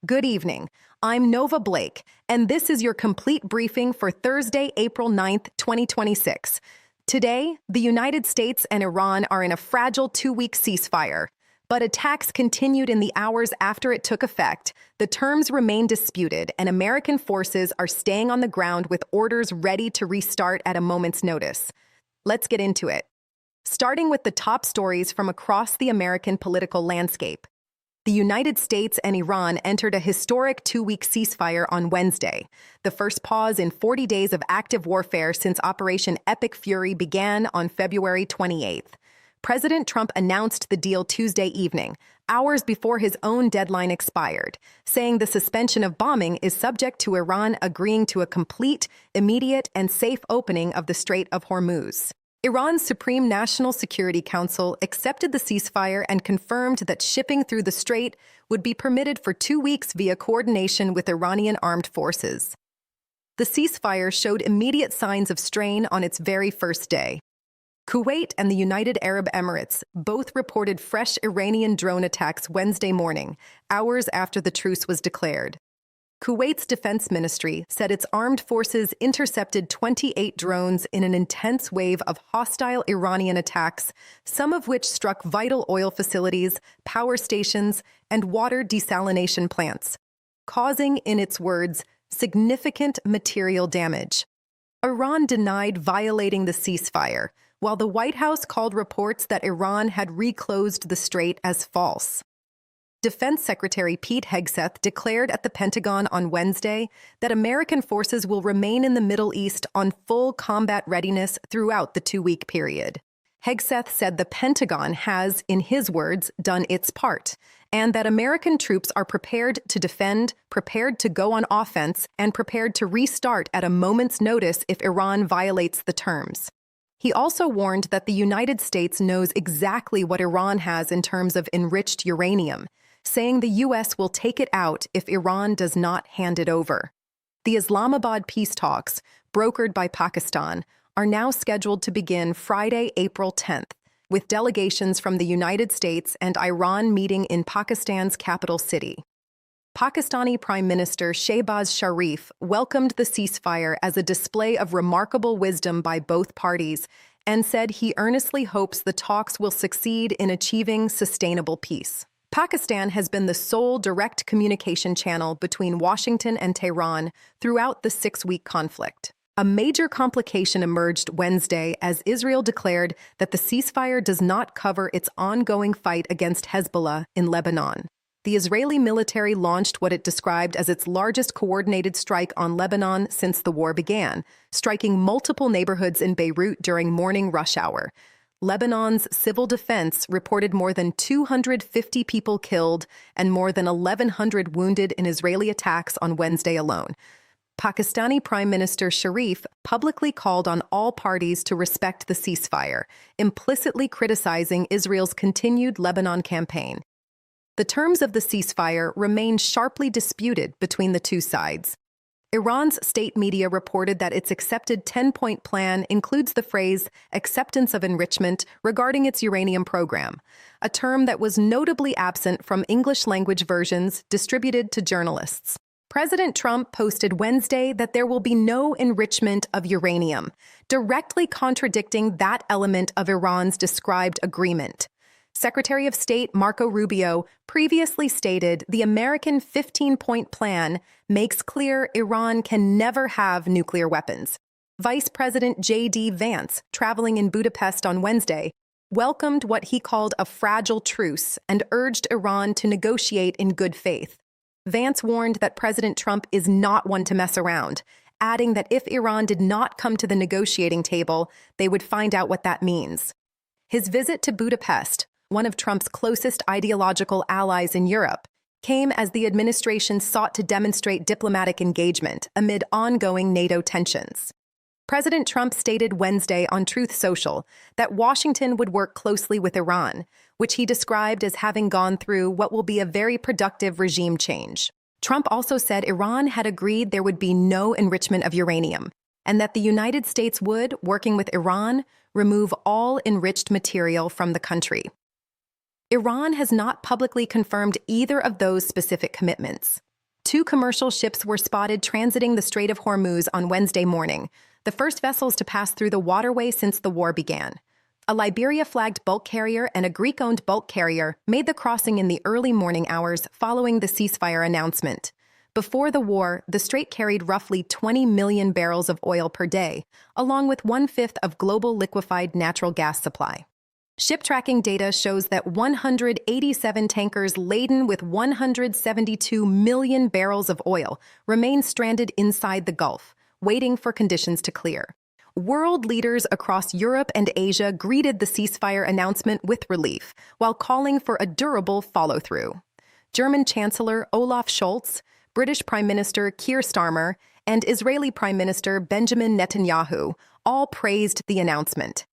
Good evening. I'm Nova Blake, and this is your complete briefing for Thursday, April 9th, 2026. Today, the United States and Iran are in a fragile two-week ceasefire, but attacks continued in the hours after it took effect. The terms remain disputed, and American forces are staying on the ground with orders ready to restart at a moment's notice. Let's get into it. Starting with the top stories from across the American political landscape. The United States and Iran entered a historic two-week ceasefire on Wednesday, the first pause in 40 days of active warfare since Operation Epic Fury began on February 28th. President Trump announced the deal Tuesday evening, hours before his own deadline expired, saying the suspension of bombing is subject to Iran agreeing to a complete, immediate, and safe opening of the Strait of Hormuz. Iran's Supreme National Security Council accepted the ceasefire and confirmed that shipping through the strait would be permitted for 2 weeks via coordination with Iranian armed forces. The ceasefire showed immediate signs of strain on its very first day. Kuwait and the United Arab Emirates both reported fresh Iranian drone attacks Wednesday morning, hours after the truce was declared. Kuwait's defense ministry said its armed forces intercepted 28 drones in an intense wave of hostile Iranian attacks, some of which struck vital oil facilities, power stations, and water desalination plants, causing, in its words, significant material damage. Iran denied violating the ceasefire, while the White House called reports that Iran had reclosed the strait as false. Defense Secretary Pete Hegseth declared at the Pentagon on Wednesday that American forces will remain in the Middle East on full combat readiness throughout the two-week period. Hegseth said the Pentagon has, in his words, done its part, and that American troops are prepared to defend, prepared to go on offense, and prepared to restart at a moment's notice if Iran violates the terms. He also warned that the United States knows exactly what Iran has in terms of enriched uranium, saying the U.S. will take it out if Iran does not hand it over. The Islamabad peace talks, brokered by Pakistan, are now scheduled to begin Friday, April 10th, with delegations from the United States and Iran meeting in Pakistan's capital city. Pakistani Prime Minister Shehbaz Sharif welcomed the ceasefire as a display of remarkable wisdom by both parties and said he earnestly hopes the talks will succeed in achieving sustainable peace. Pakistan has been the sole direct communication channel between Washington and Tehran throughout the 6-week conflict. A major complication emerged Wednesday as Israel declared that the ceasefire does not cover its ongoing fight against Hezbollah in Lebanon. The Israeli military launched what it described as its largest coordinated strike on Lebanon since the war began, striking multiple neighborhoods in Beirut during morning rush hour. Lebanon's civil defense reported more than 250 people killed and more than 1,100 wounded in Israeli attacks on Wednesday alone. Pakistani Prime Minister Sharif publicly called on all parties to respect the ceasefire, implicitly criticizing Israel's continued Lebanon campaign. The terms of the ceasefire remain sharply disputed between the two sides. Iran's state media reported that its accepted 10-point plan includes the phrase acceptance of enrichment regarding its uranium program, a term that was notably absent from English-language versions distributed to journalists. President Trump posted Wednesday that there will be no enrichment of uranium, directly contradicting that element of Iran's described agreement. Secretary of State Marco Rubio previously stated the American 15-point plan makes clear Iran can never have nuclear weapons. Vice President J.D. Vance, traveling in Budapest on Wednesday, welcomed what he called a fragile truce and urged Iran to negotiate in good faith. Vance warned that President Trump is not one to mess around, adding that if Iran did not come to the negotiating table, they would find out what that means. His visit to Budapest, one of Trump's closest ideological allies in Europe, came as the administration sought to demonstrate diplomatic engagement amid ongoing NATO tensions. President Trump stated Wednesday on Truth Social that Washington would work closely with Iran, which he described as having gone through what will be a very productive regime change. Trump also said Iran had agreed there would be no enrichment of uranium, and that the United States would, working with Iran, remove all enriched material from the country. Iran has not publicly confirmed either of those specific commitments. Two commercial ships were spotted transiting the Strait of Hormuz on Wednesday morning, the first vessels to pass through the waterway since the war began. A Liberia-flagged bulk carrier and a Greek-owned bulk carrier made the crossing in the early morning hours following the ceasefire announcement. Before the war, the Strait carried roughly 20 million barrels of oil per day, along with one-fifth of global liquefied natural gas supply. Ship tracking data shows that 187 tankers laden with 172 million barrels of oil remain stranded inside the Gulf, waiting for conditions to clear. World leaders across Europe and Asia greeted the ceasefire announcement with relief, while calling for a durable follow-through. German Chancellor Olaf Scholz, British Prime Minister Keir Starmer, and Israeli Prime Minister Benjamin Netanyahu all praised the announcement.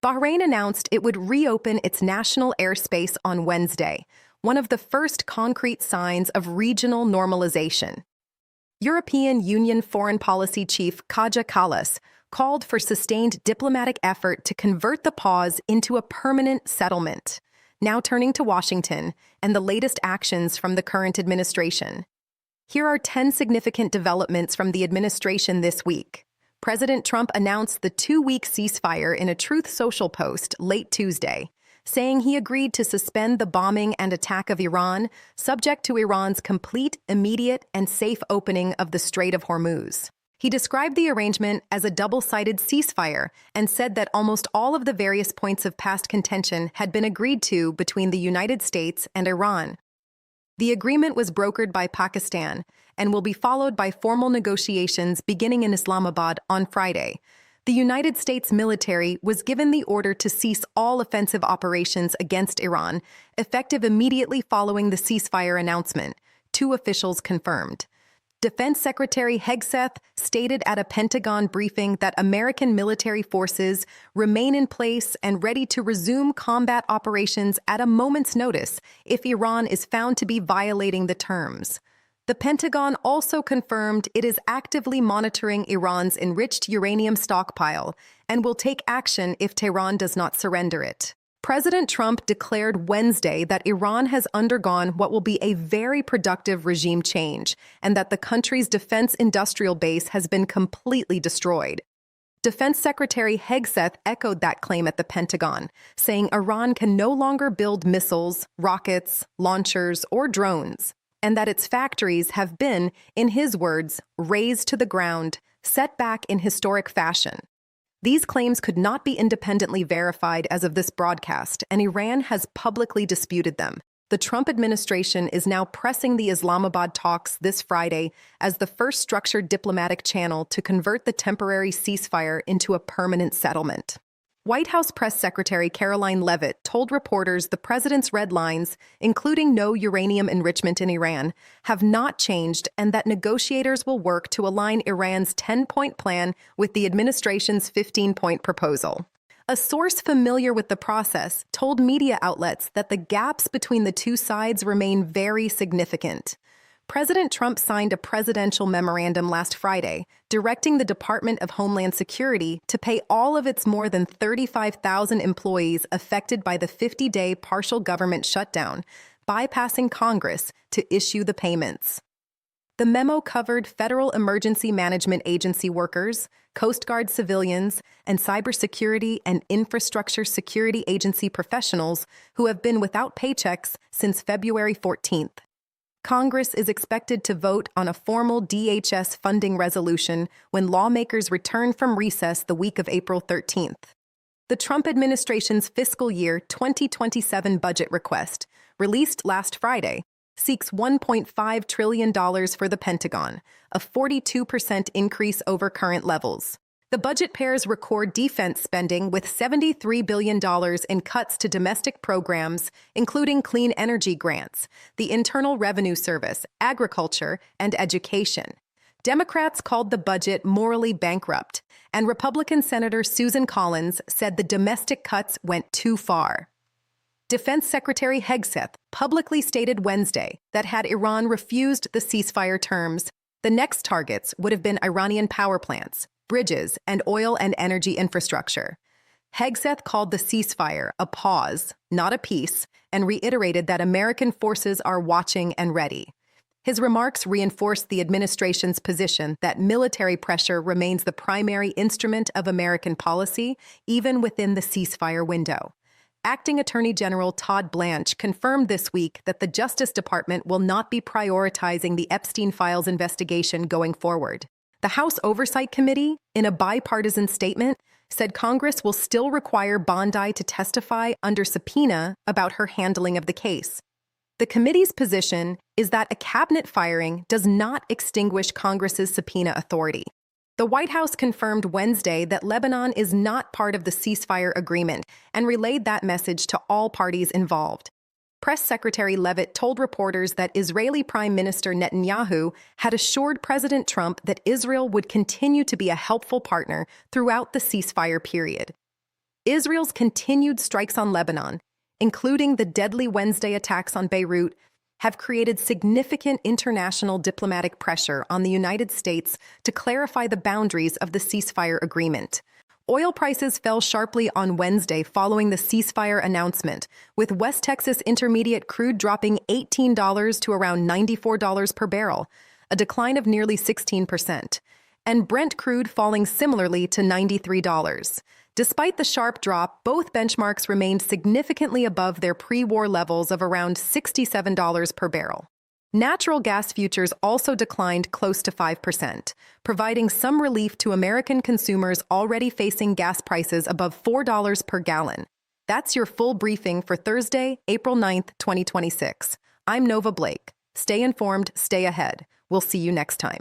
Bahrain announced it would reopen its national airspace on Wednesday, one of the first concrete signs of regional normalization. European Union Foreign Policy Chief Kaja Kallas called for sustained diplomatic effort to convert the pause into a permanent settlement. Now turning to Washington and the latest actions from the current administration. Here are 10 significant developments from the administration this week. President Trump announced the 2-week ceasefire in a Truth Social post late Tuesday, saying he agreed to suspend the bombing and attack of Iran, subject to Iran's complete, immediate, and safe opening of the Strait of Hormuz. He described the arrangement as a double-sided ceasefire and said that almost all of the various points of past contention had been agreed to between the United States and Iran. The agreement was brokered by Pakistan and will be followed by formal negotiations beginning in Islamabad on Friday. The United States military was given the order to cease all offensive operations against Iran, effective immediately following the ceasefire announcement, two officials confirmed. Defense Secretary Hegseth stated at a Pentagon briefing that American military forces remain in place and ready to resume combat operations at a moment's notice if Iran is found to be violating the terms. The Pentagon also confirmed it is actively monitoring Iran's enriched uranium stockpile and will take action if Tehran does not surrender it. President Trump declared Wednesday that Iran has undergone what will be a very productive regime change and that the country's defense industrial base has been completely destroyed. Defense Secretary Hegseth echoed that claim at the Pentagon, saying Iran can no longer build missiles, rockets, launchers, or drones, and that its factories have been, in his words, razed to the ground, set back in historic fashion. These claims could not be independently verified as of this broadcast, and Iran has publicly disputed them. The Trump administration is now pressing the Islamabad talks this Friday as the first structured diplomatic channel to convert the temporary ceasefire into a permanent settlement. White House Press Secretary Caroline Leavitt told reporters the president's red lines, including no uranium enrichment in Iran, have not changed and that negotiators will work to align Iran's 10-point plan with the administration's 15-point proposal. A source familiar with the process told media outlets that the gaps between the two sides remain very significant. President Trump signed a presidential memorandum last Friday, directing the Department of Homeland Security to pay all of its more than 35,000 employees affected by the 50-day partial government shutdown, bypassing Congress to issue the payments. The memo covered Federal Emergency Management Agency workers, Coast Guard civilians, and cybersecurity and infrastructure security agency professionals who have been without paychecks since February 14th. Congress is expected to vote on a formal DHS funding resolution when lawmakers return from recess the week of April 13th. The Trump administration's fiscal year 2027 budget request, released last Friday, seeks $1.5 trillion for the Pentagon, a 42% increase over current levels. The budget pairs record defense spending with $73 billion in cuts to domestic programs, including clean energy grants, the Internal Revenue Service, agriculture, and education. Democrats called the budget morally bankrupt, and Republican Senator Susan Collins said the domestic cuts went too far. Defense Secretary Hegseth publicly stated Wednesday that had Iran refused the ceasefire terms, the next targets would have been Iranian power plants, bridges, and oil and energy infrastructure. Hegseth called the ceasefire a pause, not a peace, and reiterated that American forces are watching and ready. His remarks reinforced the administration's position that military pressure remains the primary instrument of American policy, even within the ceasefire window. Acting Attorney General Todd Blanche confirmed this week that the Justice Department will not be prioritizing the Epstein files investigation going forward. The House Oversight Committee, in a bipartisan statement, said Congress will still require Bondi to testify under subpoena about her handling of the case. The committee's position is that a cabinet firing does not extinguish Congress's subpoena authority. The White House confirmed Wednesday that Lebanon is not part of the ceasefire agreement and relayed that message to all parties involved. Press Secretary Leavitt told reporters that Israeli Prime Minister Netanyahu had assured President Trump that Israel would continue to be a helpful partner throughout the ceasefire period. Israel's continued strikes on Lebanon, including the deadly Wednesday attacks on Beirut, have created significant international diplomatic pressure on the United States to clarify the boundaries of the ceasefire agreement. Oil prices fell sharply on Wednesday following the ceasefire announcement, with West Texas Intermediate crude dropping $18 to around $94 per barrel, a decline of nearly 16%, and Brent crude falling similarly to $93. Despite the sharp drop, both benchmarks remained significantly above their pre-war levels of around $67 per barrel. Natural gas futures also declined close to 5%, providing some relief to American consumers already facing gas prices above $4 per gallon. That's your full briefing for Thursday, April 9th, 2026. I'm Nova Blake. Stay informed, stay ahead. We'll see you next time.